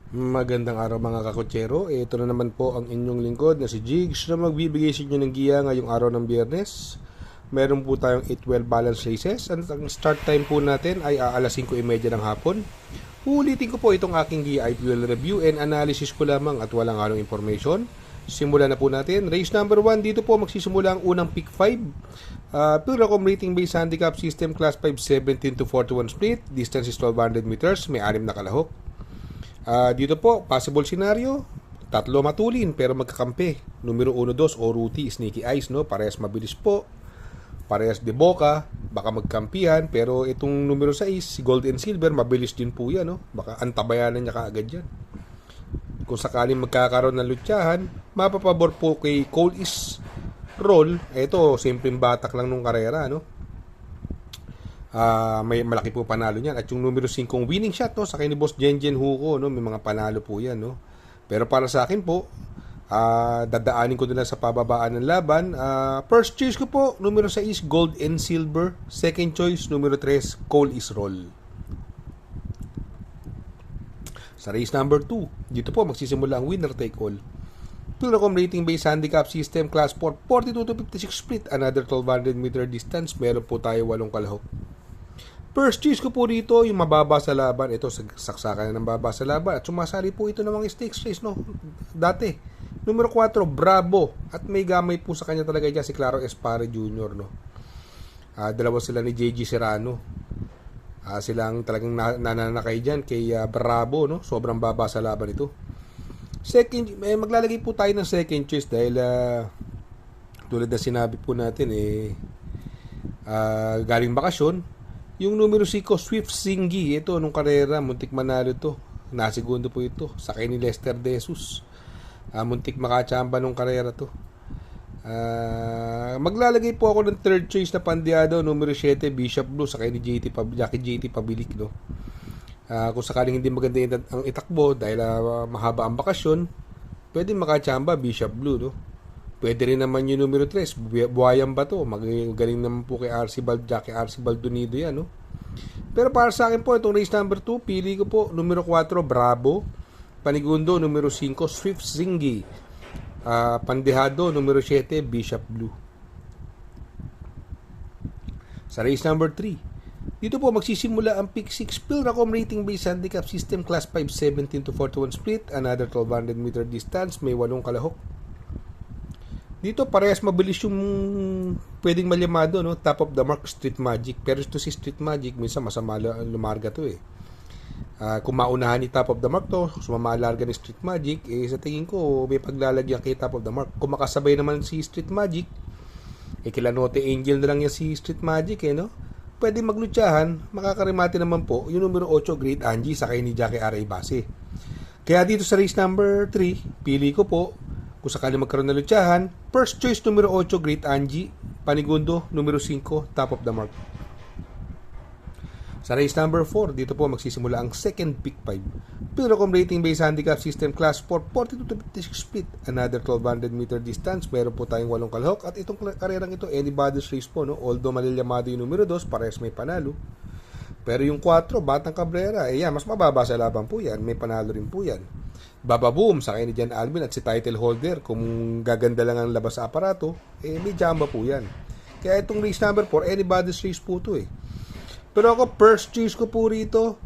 Magandang araw mga kakotsero. Ito na naman po ang inyong lingkod na si Jigs na magbibigay sa inyo ng giya ngayong araw ng Biyernes. Meron po tayong 8-12 balance races at ang start time po natin ay alas 5:30 ng hapon. Ulitin ko po itong aking giya IPL review and analysis ko lamang at walang halong information. Simulan na po natin. Race number 1, dito po magsisimula ang unang pick 5. Pilracom rating based handicap system class 5 17 to 41 split. Distance is 1200 meters. May 6 na kalahok. Dito po, possible scenario, tatlo matulin pero magkakampi. Numero 1, 2, Oruti, Sneaky Eyes, no? Parehas mabilis po. Parehas de Boca, baka magkampihan. Pero itong numero 6, si Gold and Silver, mabilis din po yan, no? Baka antabayanan niya kaagad yan. Kung sakaling magkakaroon ng lutyahan, mapapabor po kay Cole is Roll. Ito, simpleng batak lang nung karera, no? May malaki po panalo niyan. At yung numero 5 winning shot, no, sa kay ni Boss Jenjen Hugo, no, may mga panalo po yan, no. Pero para sa akin po, dadaanin ko din lang sa pababaan ng laban. First choice ko po, numero 6 Gold and Silver. Second choice, numero 3 Cole is Roll. Sa race number 2, dito po magsisimula ang winner take all. Pilracom rating based handicap system class 4 42 to 56 split, another 1200 meter distance. Meron po tayo 8 kalahok. First choice ko po rito, yung mababa sa laban. Ito, saksakan na ng mababa sa laban. At sumasali po ito ng mga stakes race, no? Dati. Numero 4, Bravo. At may gamay po sa kanya talaga dyan si Claro Espare Jr., no? Dalawa sila ni JG Serrano. Silang talagang nananakay dyan kay Bravo, no? Sobrang baba sa laban ito. Second, maglalagay po tayo ng second choice dahil tulad na sinabi po natin, galing bakasyon. Yung numero 5, Swift Singi, ito nung karera, muntik manalo to. Nasigundo po ito, sakay ni Lester De Jesus. Muntik makachamba nung karera to. Maglalagay po ako ng third choice na pandiado, numero 7, Bishop Blue, sakay ni Jackie JT Pabilik, no? Kung sakaling hindi maganda ang itakbo dahil mahaba ang bakasyon, pwede makachamba Bishop Blue, no? Pwede rin naman yung numero 3, Buhayan Bato. Magaling naman po kay Jackie RC Baldonido yan, no? Pero para sa akin po, itong race number 2, pili ko po, numero 4, Bravo. Panigundo, numero 5, Swift Zingi. Pandehado, numero 7, Bishop Blue. Sa race number 3, dito po magsisimula ang pick 6, Pilracom rating based handicap system class 5 17 to 41 split, another 1200 meter distance. May 8 kalahok. Dito parehas mabilis yung pwedeng malyamado, no? Top of the mark, Street Magic. Pero ito si Street Magic, minsan masama lumarga to eh. Kung maunahan ni Top of the Mark to, sumamalarga ni Street Magic, sa tingin ko may paglalagyan kay Top of the Mark. Kung makasabay naman si Street Magic, kilanote Angel na lang yan si Street Magic, no? Pwede maglutyahan, makakarimati naman po yung numero 8, Great Angie, sakay ni Jackie R.A. Base. Kaya dito sa race number 3, pili ko po, kung sakali magkaroon ng lutyahan, first choice numero 8, Great Angie. Panigundo, numero 5, Top of the Mark. Sa race number 4, dito po magsisimula ang second pick 5. Pilracom rating based handicap system class 4 42 to 56 split, another 1200 meter distance. Meron po tayong 8 kalahok. At itong karerang ito, anybody's race po, no? Although malilyamado yung numero 2, parehas may panalo. Pero yung 4, Batang Cabrera, yan, mas mababa sa laban po yan. May panalo rin po yan. Baba Boom, sakay ni Jan Alvin at si title holder. Kung gaganda lang ang labas sa aparato, may jamba po yan. Kaya itong race number 4, anybody's race po ito eh. Pero ako, first choice ko po rito,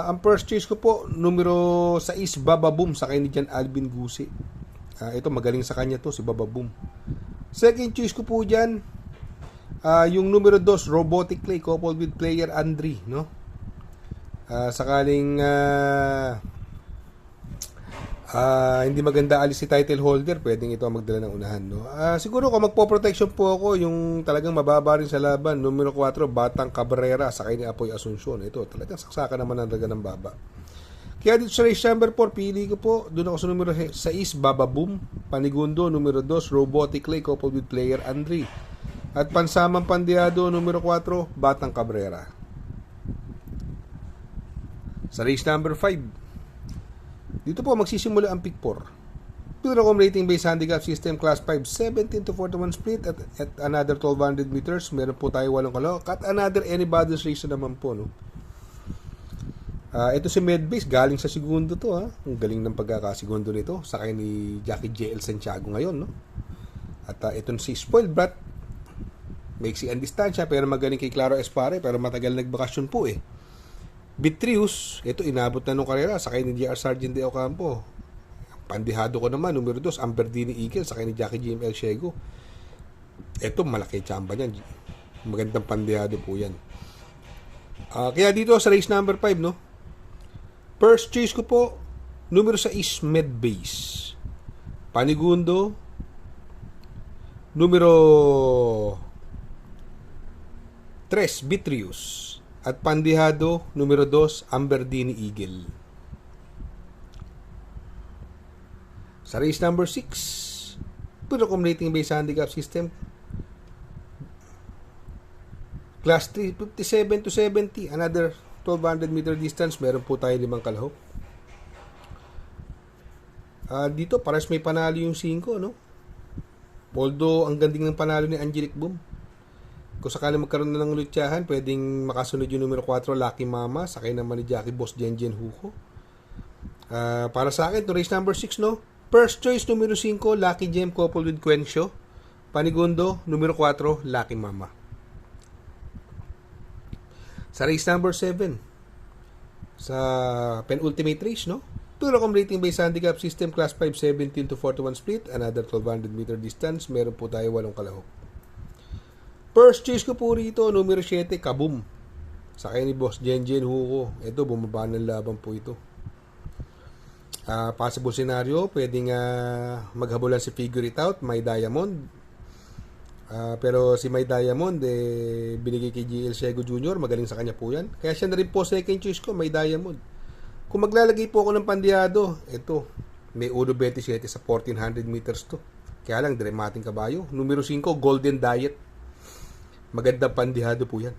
ang first choice ko po, numero 6, Baba Boom, sakay ni Jan Alvin Gusi. Ito, magaling sa kanya to, si Baba Boom. Second choice ko po dyan, yung numero 2, Robotic Clay, coupled with player Andre, no? Sakaling hindi maganda alis si title holder, pwedeng ito ang magdala ng unahan, no? Siguro kung magpo-protection po ako, yung talagang mababa rin sa laban, numero 4, Batang Cabrera, sakay ni Apoy Asuncion. Ito, talagang saksakan naman ang daga ng baba. Kaya dito sa race number 4, pili ko po, doon ako sa numero 6, Baba Boom. Panigundo, numero 2, Robotic Clay, coupled with player Andre. At pansamang pandiado, numero 4, Batang Cabrera. Sa race number 5, dito po magsisimula ang pick 4. Pilracom rating based handicap system class 5 17 to 41 split at another 1200 meters. Meron po tayo 8 kalahok at another anybody's race naman po, no? Ito si Medbase, galing sa segundo to ha. Ang galing ng pagkakasegundo nito. Sakay ni Jackie JL Santiago ngayon, no? At ito si Spoiled Brat. Maiksi ang distansya pero magaling kay Claro Espare pero matagal nagbakasyon po eh. Vitrius, ito inabot na nung karera, sakay ni JR Sargent de Ocampo. Pandihado ko naman, numero 2, Amberdini Eagle, sakay ni Jackie GML Shego. Ito malaki tsamba niyan. Magandang pandihado po yan. Kaya dito sa race number 5, no? First choice ko po, numero 6, Medbase. Panigundo, numero 3, Vitrius. At pandihado, numero 2, Amberdini Eagle. Sa race number 6, accumulating base handicap system, Class 3, 57 to 70, another 1200 meter distance, meron po tayo 5 kalahok. Dito, pares may panalo yung 5, no? Although, ang ganding ng panalo ni Angelic Boom. Kung sakali magkaroon na ng lutyahan, pwedeng makasunod yung numero 4, Lucky Mama, sakay naman ni Jackie Boss Jenjen Huko. Para sa akin, to race number 6, no? First choice, numero 5, Lucky Gem coupled with Quencio. Panigundo, numero 4, Lucky Mama. Sa race number 7, sa penultimate race, no? Accumulating base handicap system, class 5, 17 to 41 split, another 1200 meter distance, meron po tayo 8 kalahok. First choice ko po rito, numero 7, Kaboom. Sakay ni Boss Jenjen Huko. Ito, bumaba ng laban po ito. Possible scenario, pwedeng maghabulan si Figure It Out, My Diamond. Pero si My Diamond, binigay kay GL Shego Jr., magaling sa kanya po yan. Kaya siya na rin po second choice ko, My Diamond. Kung maglalagay po ako ng pandihado, ito, may 1.27 sa 1400 meters to. Kaya lang, dramating kabayo. Numero 5, Golden Diet. Magandang pandihado po yan.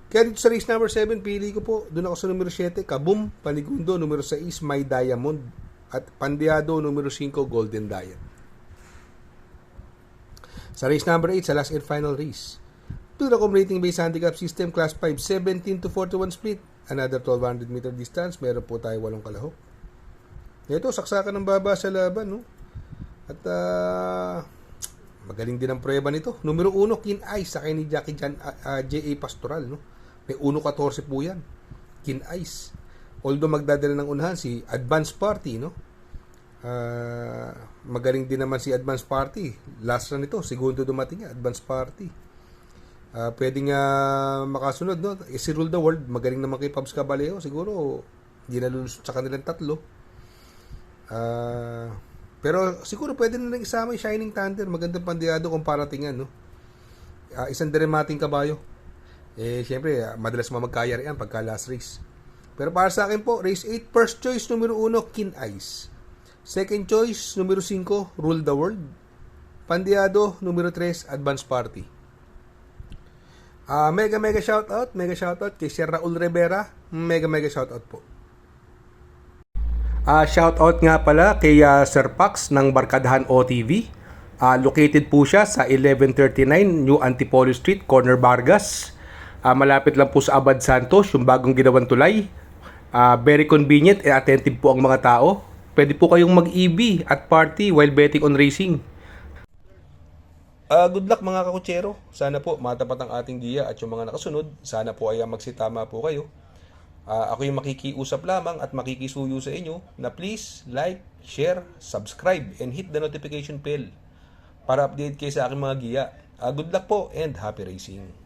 Kaya dito sa race number 7, pili ko po, doon ako sa numero 7, Kaboom, Panigundo, numero 6, My Diamond. At pandihado, numero 5, Golden Diet. Sa race number 8, sa last and final race, accumulating base handicap system, class 5, 17 to 41 split, another 1200 meter distance, meron po tayo 8 kalahok. Ito, saksakan ng baba sa laban, no? At magaling din ang prueba nito. Numero 1, Kin Ice, sakay ni Jackie J.A. Pastoral, no? May 1.14 po yan. Kin Ice. Although magdadala ng unahan si Advance Party, no? Magaling din naman si Advance Party. Last run nito, segundo dumating niya, Advance Party. Pwedeng makasunod, no? Si Rule the World, magaling naman kay Pabs Caballero. Siguro, hindi nalulusot sa kanilang tatlo. Pero siguro pwede na lang isama yung Shining Thunder. Magandang pandiyado kung paratingan, no? Isang dramating kabayo. Siyempre, madalas mamagkaya rin yan pagka last race. Pero para sa akin po, race 8, first choice, numero 1, Kin Ice. Second choice, numero 5, Rule the World. Pandiyado, numero 3, Advance Party. Mega shoutout kay Sir Raul Rivera. Mega shoutout po. Shoutout nga pala kay Sir Pax ng Barkadahan OTV. Located po siya sa 1139 New Antipolo Street, Corner Vargas. Malapit lang po sa Abad Santos, yung bagong ginawang tulay. Very convenient and attentive po ang mga tao. Pwede po kayong mag-EB at party while betting on racing. Good luck mga kakutsero. Sana po matapat ang ating giya at yung mga nakasunod. Sana po ay magsitama po kayo. Ako yung makikiusap lamang at makikisuyo sa inyo na please like, share, subscribe, and hit the notification bell para update kayo sa aking mga giya. Good luck po and happy racing.